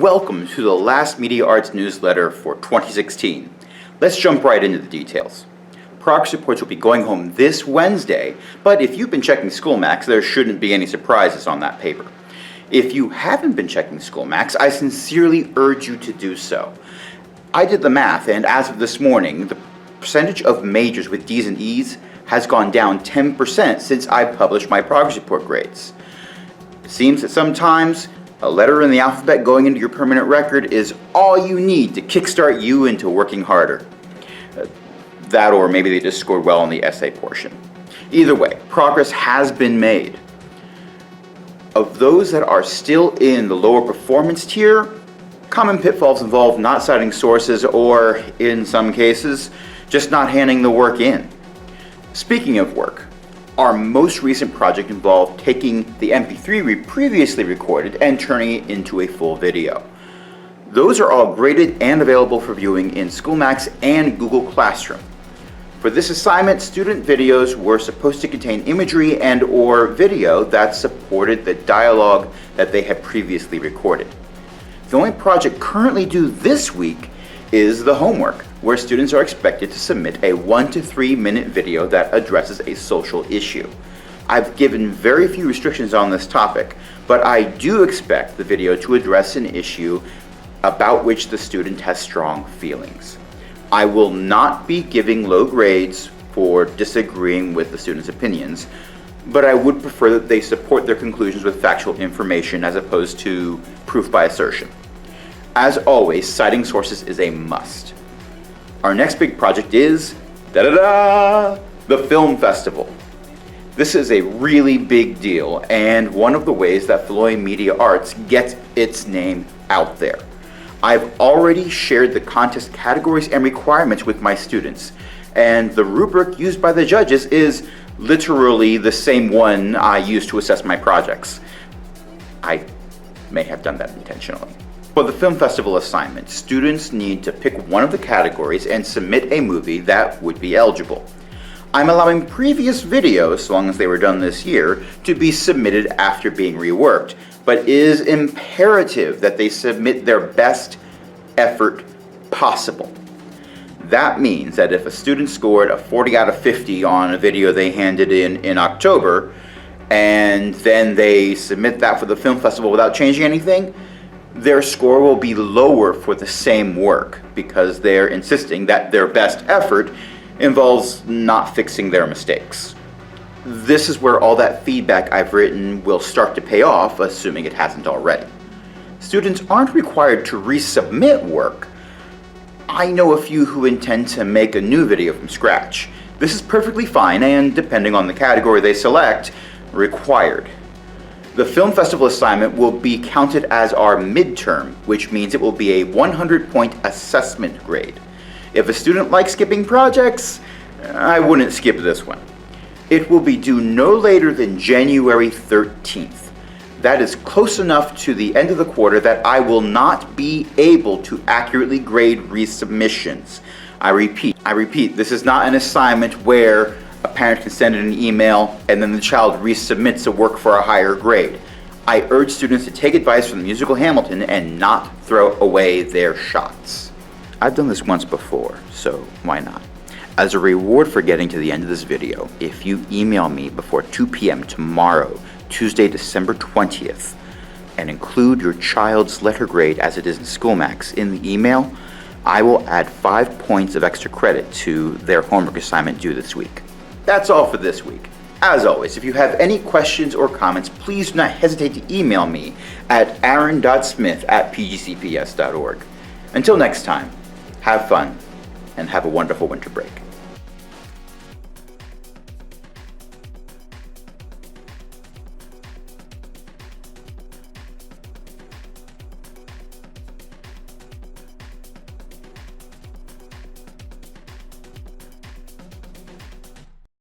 welcome to the Last Media Arts newsletter for 2016. Let's jump right into the details. Progress reports will be going home this Wednesday, but if you've been checking SchoolMax, there shouldn't be any surprises on that paper. If you haven't been checking SchoolMax, I sincerely urge you to do so. I did the math, and as of this morning, the percentage of majors with D's and E's has gone down 10% since I published my progress report grades. It seems that sometimes a letter in the alphabet going into your permanent record is all you need to kickstart you into working harder. That, or maybe they just scored well on the essay portion. Either way, progress has been made. Of those that are still in the lower performance tier, common pitfalls involve not citing sources or, in some cases, just not handing the work in. Speaking of work, our most recent project involved taking the MP3 we previously recorded and turning it into a full video. Those are all graded and available for viewing in SchoolMax and Google Classroom. For this assignment, student videos were supposed to contain imagery and/or video that supported the dialogue that they had previously recorded. The only project currently due this week is the homework, where students are expected to submit a 1 to 3 minute video that addresses a social issue. I've given very few restrictions on this topic, but I do expect the video to address an issue about which the student has strong feelings. I will not be giving low grades for disagreeing with the student's opinions, but I would prefer that they support their conclusions with factual information as opposed to proof by assertion. As always, citing sources is a must. Our next big project is, the Film Festival. This is a really big deal and one of the ways that Filloy Media Arts gets its name out there. I've already shared the contest categories and requirements with my students, and the rubric used by the judges is literally the same one I use to assess my projects. I may have done that intentionally. For the Film Festival assignment, students need to pick one of the categories and submit a movie that would be eligible. I'm allowing previous videos, so long as they were done this year, to be submitted after being reworked, but it is imperative that they submit their best effort possible. That means that if a student scored a 40 out of 50 on a video they handed in October, and then they submit that for the film festival without changing anything, their score will be lower for the same work because they're insisting that their best effort involves not fixing their mistakes. This is where all that feedback I've written will start to pay off, assuming it hasn't already. Students aren't required to resubmit work. I know a few who intend to make a new video from scratch. This is perfectly fine and, depending on the category they select, required. The Film Festival assignment will be counted as our midterm, which means it will be a 100-point assessment grade. If a student likes skipping projects, I wouldn't skip this one. It will be due no later than January 13th. That is close enough to the end of the quarter that I will not be able to accurately grade resubmissions. I repeat, this is not an assignment where a parent can send in an email and then the child resubmits the work for a higher grade. I urge students to take advice from the musical Hamilton and not throw away their shots. I've done this once before, so why not? As a reward for getting to the end of this video, if you email me before 2 p.m. tomorrow, Tuesday, December 20th, and include your child's letter grade as it is in SchoolMax in the email, I will add 5 points of extra credit to their homework assignment due this week. That's all for this week. As always, if you have any questions or comments, please do not hesitate to email me at aaron.smith@pgcps.org. Until next time, have fun and have a wonderful winter break.